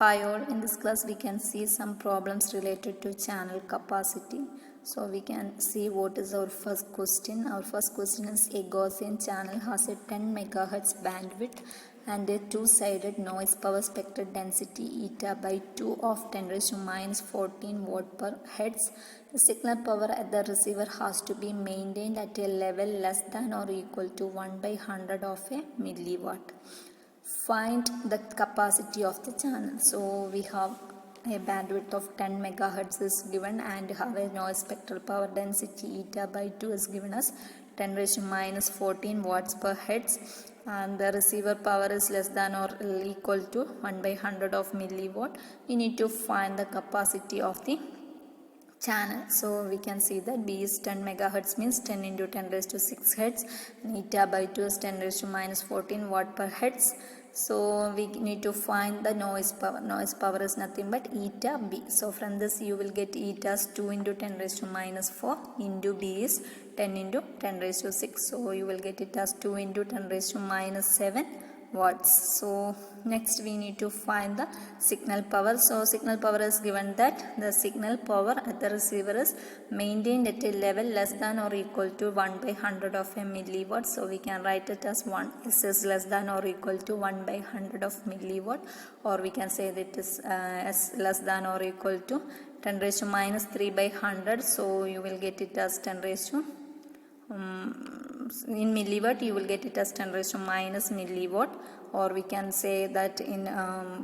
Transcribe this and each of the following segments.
Hi all, in this class we can see some problems related to channel capacity. So we can see what is our first question. Our first question is a Gaussian channel has a 10 megahertz bandwidth and a two-sided noise power spectral density eta by 2 of 10 raised to minus 14 watt per hertz. The signal power at the receiver has to be maintained at a level less than or equal to 1 by 100 of a milliwatt. Find the capacity of the channel. So we have a bandwidth of 10 megahertz is given and have a noise spectral power density eta by 2 is given as 10 raised to minus 14 watts per hertz, and the receiver power is less than or equal to 1 by 100 of milliwatt. We need to find the capacity of the channel. So we can see that B is 10 megahertz means 10 into 10 raised to 6 hertz, and eta by 2 is 10 raised to minus 14 watt per hertz. So we need to find the noise power. Noise power is nothing but eta B. So from this you will get eta as 2 into 10 raised to minus 4 into B is 10 into 10 raised to 6. So you will get it as 2 into 10 raised to minus 7 watts. So next we need to find the signal power. So signal power is given that the signal power at the receiver is maintained at a level less than or equal to 1 by 100 of a milliwatt. So we can write it as 1 is less than or equal to 1 by 100 of milliwatt, or we can say that is s less than or equal to 10 raised to minus 3 by 100. So you will get it as 10 raised to in milliwatt you will get it as 10 raised to minus milliwatt, or we can say that in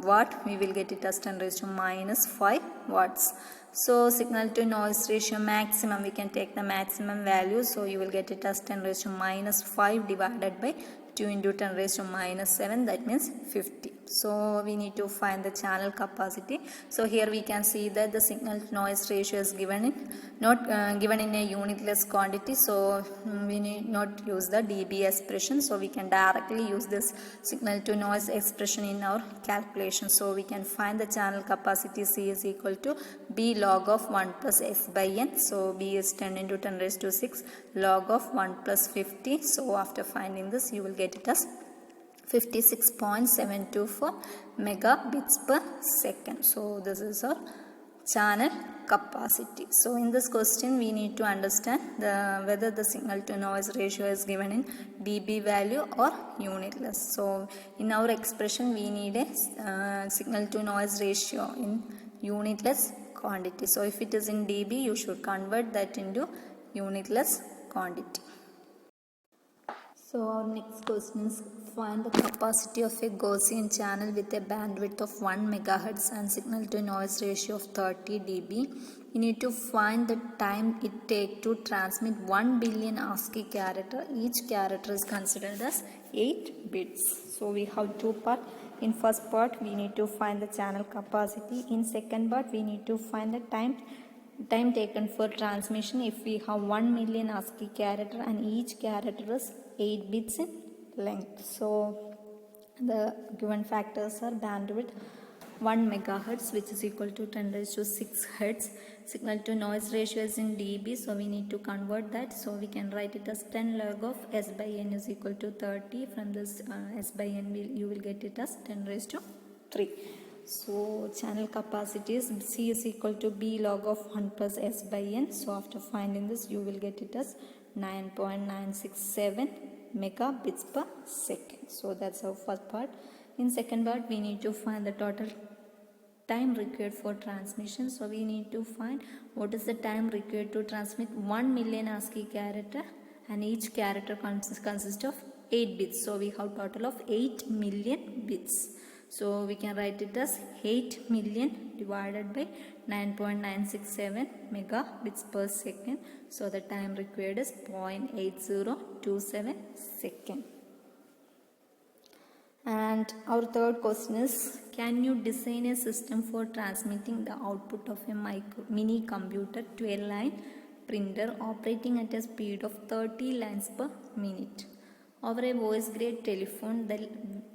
watt we will get it as 10 raised to minus 5 watts. So signal to noise ratio maximum, we can take the maximum value. So you will get it as 10 raised to minus 5 divided by 2 into 10 raised to minus 7, that means 50. So we need to find the channel capacity. So here we can see that the signal to noise ratio is given in not given in a unitless quantity. So we need not use the dB expression. So we can directly use this signal to noise expression in our calculation. So we can find the channel capacity C is equal to B log of 1 plus S by N. So B is 10 into 10 raised to 6 log of 1 plus 50. So after finding this you will get it as 56.724 megabits per second. So this is our channel capacity. So in this question we need to understand whether the signal to noise ratio is given in dB value or unitless. So in our expression we need a signal to noise ratio in unitless quantity. So if it is in dB you should convert that into unitless quantity. So our next question is find the capacity of a Gaussian channel with a bandwidth of 1 megahertz and signal to noise ratio of 30 dB. We need to find the time it takes to transmit 1 billion ASCII character. Each character is considered as 8 bits. So we have two parts. In first part we need to find the channel capacity. In second part we need to find the time taken for transmission if we have 1 million ASCII character and each character is 8 bits in length. So the given factors are bandwidth 1 megahertz which is equal to 10 raised to 6 hertz. Signal to noise ratio is in dB, so we need to convert that. So we can write it as 10 log of S by N is equal to 30. From this S by N you will get it as 10 raised to 3. So channel capacity is C is equal to B log of 1 plus S by N. So after finding this you will get it as 9.967 megabits per second. So that's our first part. In second part we need to find the total time required for transmission. So we need to find what is the time required to transmit 1 million ASCII character, and each character consists of 8 bits. So we have total of 8 million bits. So we can write it as 8 million divided by 9.967 megabits per second. So the time required is 0.8027 second. And our third question is, can you design a system for transmitting the output of a mini computer to a line printer operating at a speed of 30 lines per minute over a voice grade telephone, the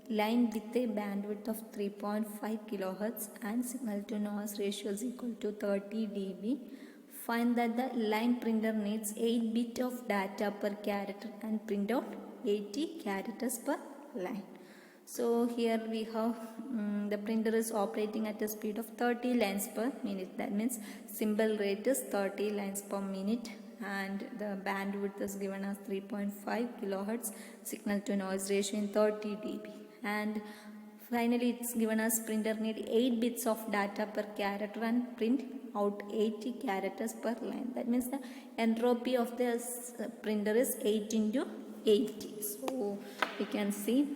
line with a bandwidth of 3.5 kilohertz and signal to noise ratio is equal to 30 dB? Find that the line printer needs 8 bits of data per character and print out 80 characters per line. So here we have the printer is operating at a speed of 30 lines per minute. That means symbol rate is 30 lines per minute, and the bandwidth is given as 3.5 kilohertz, signal to noise ratio in 30 dB, and finally it's given as printer need 8 bits of data per character and print out 80 characters per line. That means the entropy of the printer is 8 into 80. So we can see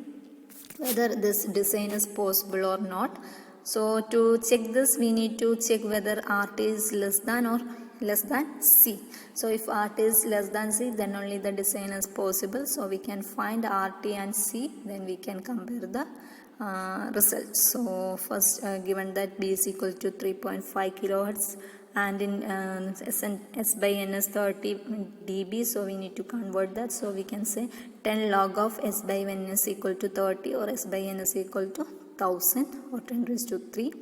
whether this design is possible or not. So to check this, we need to check whether RT is less than or less than C. So if RT is less than C, then only the design is possible. So we can find RT and C, then we can compare the results. So first, given that B is equal to 3.5 kilohertz and in S by N is 30 dB, so we need to convert that. So we can say 10 log of S by N is equal to 30, or S by N is equal to 1000 or 10 raised to 3.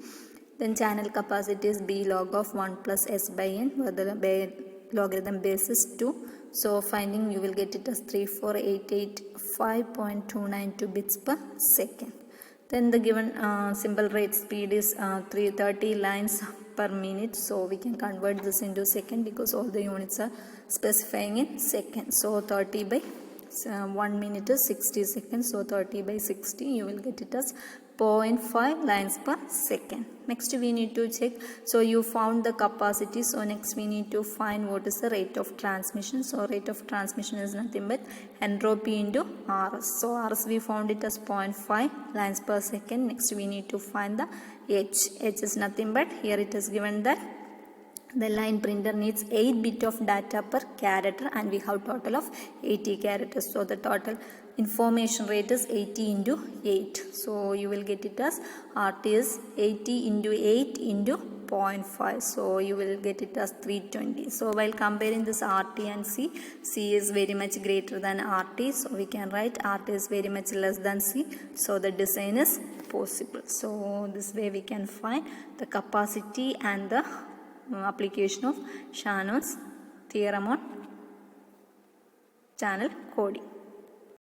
Then channel capacity is B log of 1 plus S by N, where the logarithm base is 2. So finding, you will get it as 34885.292 bits per second. Then the given symbol rate speed is 330 lines per minute. So we can convert this into second because all the units are specifying in seconds. So 30 by 1 minute is 60 seconds. So 30 by 60, you will get it as 0.5 lines per second. Next we need to check. So you found the capacity. So next we need to find what is the rate of transmission. So rate of transmission is nothing but entropy into RS. So RS we found it as 0.5 lines per second. Next we need to find the H. H is nothing but, here it is given that the line printer needs 8 bit of data per character, and we have total of 80 characters. So the total information rate is 80 into 8. So you will get it as RT is 80 into 8 into 0.5. So you will get it as 320. So while comparing this RT and C, C is very much greater than RT. So we can write RT is very much less than C. So the design is possible. So this way we can find the capacity and the application of Shannon's theorem on channel coding.